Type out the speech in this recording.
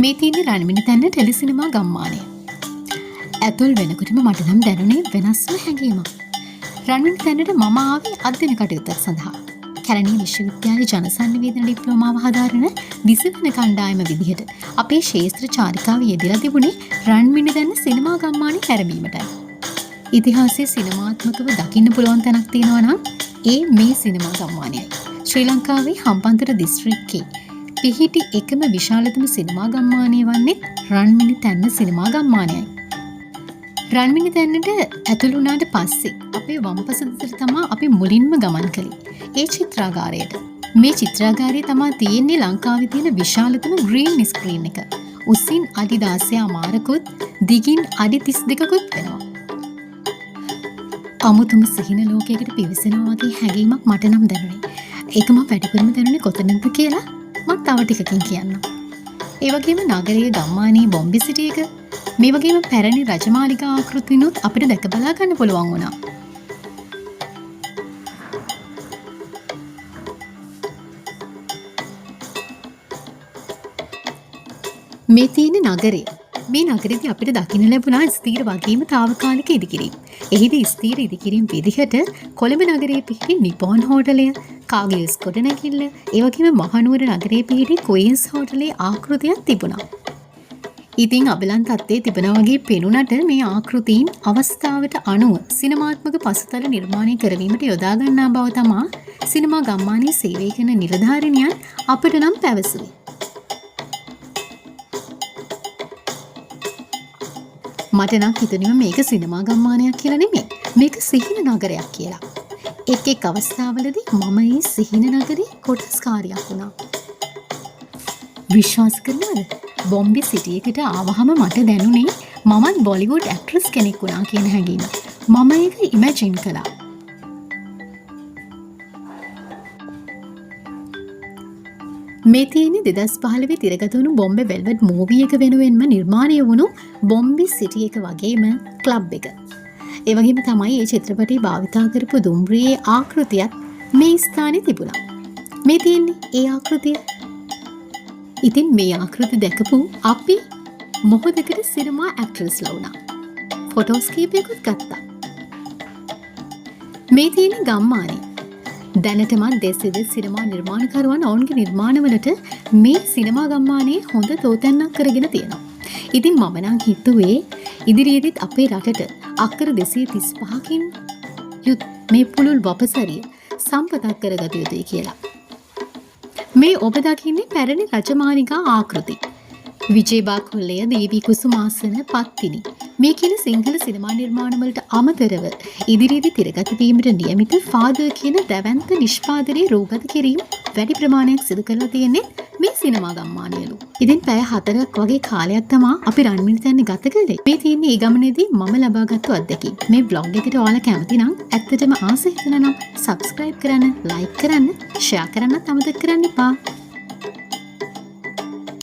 මේ තියෙන්නේ රන්මිණිතැන්න ටෙලිසිනමා ගම්මානය. ඇතුල් වෙනකොටම මට නම් දැනුනේ වෙනස්ම හැඟීමක්. රන්මිණිතැන්නට මම ආවේ අධ්‍යයන කටයුත්තක් සඳහා. කැලණිය විශ්වවිද්‍යාලයේ ජනසන්නිවේදන ඩිප්ලෝමාව හදාරන 20 වෙනි කණ්ඩායම විදිහට අපේ ශාස්ත්‍ර චාරිකාවේ යෙදලා තිබුණේ රන්මිණිතැන්න සිනමා ගම්මානය හැරවීමටයි. ඉතිහාසයේ සිනමාත්මකව දකින්න පුළුවන් තැනක් තියෙනවා නම් ඒ මේ සිනමා ගම්මානයයි. ශ්‍රී ලංකාවේ හම්බන්තොට දිස්ත්‍රික්කයේ පිහිටි එකම විශාලතම සිනමා ගම්මානය වන්නේ රන්මිණිතැන්න සිනමා ගම්මානයයි. රන්මිණිතැන්නට ඇතුළු වුණාට පස්සේ අපේ වම්පස දෙසට තමයි අපි මුලින්ම ගමන් කළේ. ඒ චිත්‍රාගාරයට. මේ චිත්‍රාගාරයේ තමයි තියෙන්නේ ලංකාවේ තියෙන විශාලතම ග්‍රීන් ස්ක්‍රීන් එක. උසින් අඩි 16 අමාරකුත් දිගින් අඩි 32කුත් වෙනවා. අමුතුම සිහින ලෝකයකට පිවිසෙනවා වගේ හැඟීමක් මට නම් දැනුනේ. ඒක මම වැඩිපුරම දැනුනේ කොතනද කියලා මම තව ටිකකින් කියන්නම්. ඒ වගේම නගරයේ ගම්මානයේ බොම්බේ සිටි එක මේ වගේම පැරණි රජමාලිගා ආකෘතිනුත් අපිට දැක බලා ගන්න පුළුවන් වුණා. මේ තියෙන නගරය. මේ නගරෙදී අපිට දකින්න ලැබුණා ස්ථීර වගේම తాවකාලික ඉදිකිරීම්. එහිදී ස්ථීර ඉදිකිරීම් විදිහට කොළඹ නගරයේ පිහිටි නිපොන් හෝටලය, කාගිල්ස් ගොඩනැගිල්ල, ඒ වගේම මහනුවර නගරයේ පිහිටි ක්වීන්ස් හෝටලේ ආකෘතියක් තිබුණා. ඉතින් අබලන් තත්ත්වයේ තිබෙනා වගේ පෙනුනට මේ ආකෘතීන් අවස්ථාවට අනුව සිනමාත්මක පසුතල නිර්මාණය කරවීමට යොදා ගන්නා බව තමා සිනමා ගම්මානයේ සේවය කරන නිලධාරිනියන් අපට නම් පැවසුවේ. මට නම් හිතුණේ මේක සිනමා ගම්මානයක් කියලා නෙමෙයි. මේක සිහින නගරයක් කියලා. එක් එක් අවස්ථාවලදී මම මේ සිහින නගරේ කොටස්කාරියක් වුණා. විශ්වාස කරනවද? බොම්බේ සිටි එකට ආවහම මට දැනුනේ මමත් බොලිවුඩ් ඇක්ට්‍රස් කෙනෙක් වුණා කියන හැඟීම. මම ඒක ඉමැජින් කළා. මේ තියෙන්නේ 2015 තිරගත වුණු බොම්බේ වෙල්වෙට් මූවී එක වෙනුවෙන්ම නිර්මාණය වුණු බොම්බේ සිටි එක වගේම ක්ලබ් එක. ඒ වගේම තමයි මේ චිත්‍රපටය භාවිතා කරපු දුම්රියේ ආකෘතියත් මේ ස්ථානයේ තිබුණා. මේ තියෙන්නේ ඒ ආකෘතිය. ඉතින් මේ ආකෘති දැකපු අපි මොහොතකට සිනමා ඇක්ට්‍රස්ලා වුණා. ෆොටෝස් කීපයකුත් ගත්තා. මේ තියෙන ගම්මානේ. දැනටමත් දෙස් සිනමා නිර්මාණකරුවන් ඔවුන්ගේ නිර්මාණවලට මේ සිනමා ගම්මානයේ හොඳ තෝතැන්නක් කරගෙන තියෙනවා. ඉතින් මම නම් හිතුවේ ඉදිරියේදීත් අපේ රටට අක්කර 235කින් යුත් මේ පුළුල් වපසරිය සම්පතක් කරගත යුතුයි කියලා. මේ ඔබ දකින්නේ පැරණි රජමාලිගා ආකෘති. විජේබා කොල්ලය, දේවී කුසුමාසන, පත්තිනි මේ කියන සිංහල සිනමා නිර්මාණ වලට අමතරව ඉදිරියේදී තිරගත වීමට නියමිත ෆාදර් කියන දැවැන්ත නිෂ්පාදනයේ රූගත කිරීම වැඩි ප්‍රමාණයක් සිදු කරලා තියෙන්නේ මේ සිනමා ගම්මානයලු. ඉතින් පැය 4ක් වගේ කාලයක් තමයි අපි රන්මිණිතැන්න ගත කළේ. මේ තියෙන්නේ ඒ ගමනේදී මම ලබාගත්තු අත්දැකීම්. මේ vlog එකට ඔයාලා කැමති නම් ඇත්තටම ආස හිතෙනවා නම් subscribe කරන්න, like කරන්න, share කරන්නත් අමතක කරන්න එපා.